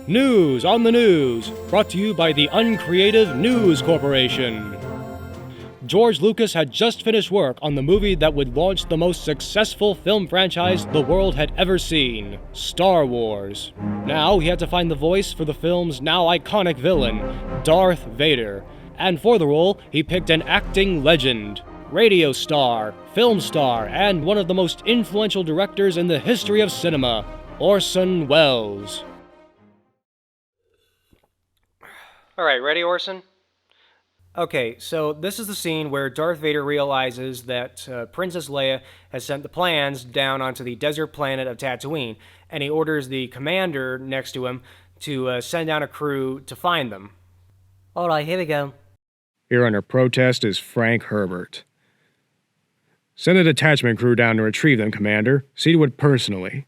News on the News, brought to you by the Uncreative News Corporation. George Lucas had just finished work on the movie that would launch the most successful film franchise the world had ever seen, Star Wars. Now he had to find the voice for the film's now iconic villain, Darth Vader. And for the role, he picked an acting legend, radio star, film star, and one of the most influential directors in the history of cinema, Orson Welles. Alright, ready, Orson? Okay, so this is the scene where Darth Vader realizes that Princess Leia has sent the plans down onto the desert planet of Tatooine, and he orders the commander next to him to send down a crew to find them. Alright, here we go. Here under protest is Frank Herbert. Send a detachment crew down to retrieve them, Commander. See to it personally.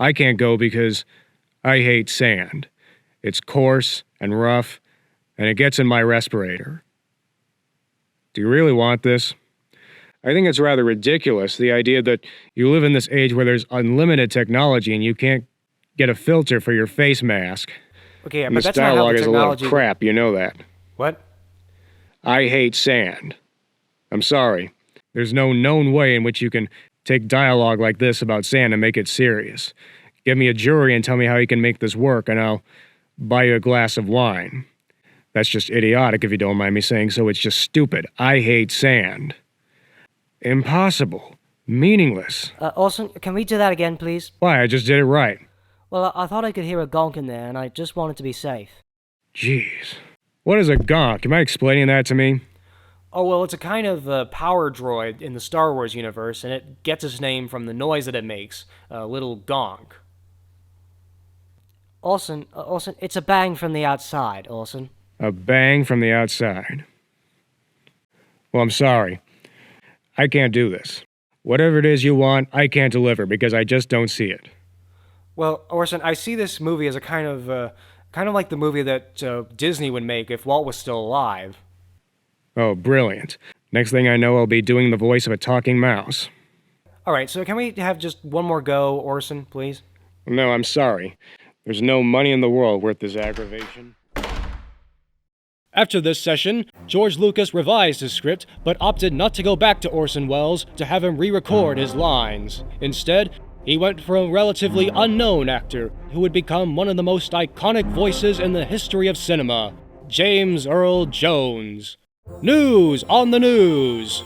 I can't go because I hate sand. It's coarse and rough, and it gets in my respirator. Do you really want this? I think it's rather ridiculous, the idea that you live in this age where there's unlimited technology and you can't get a filter for your face mask. Okay, and but this that's not how dialogue the is a lot technology... of crap, you know that. What? I hate sand. I'm sorry. There's no known way in which you can take dialogue like this about sand and make it serious. Give me a jury and tell me how you can make this work, and I'll buy you a glass of wine. That's just idiotic, if you don't mind me saying so. It's just stupid. I hate sand. Impossible. Meaningless. Orson, can we do that again, please? Why? I just did it right. Well, I thought I could hear a gonk in there, and I just wanted to be safe. Jeez. What is a gonk? Am I explaining that to me? Oh, well, it's a kind of power droid in the Star Wars universe, and it gets its name from the noise that it makes, a little gonk. Orson, it's a bang from the outside, Orson. A bang from the outside. Well, I'm sorry. I can't do this. Whatever it is you want, I can't deliver because I just don't see it. Well, Orson, I see this movie as a kind of like the movie that Disney would make if Walt was still alive. Oh, brilliant. Next thing I know, I'll be doing the voice of a talking mouse. Alright, so can we have just one more go, Orson, please? No, I'm sorry. There's no money in the world worth this aggravation. After this session, George Lucas revised his script, but opted not to go back to Orson Welles to have him re-record his lines. Instead, he went for a relatively unknown actor who would become one of the most iconic voices in the history of cinema, James Earl Jones. News on the News!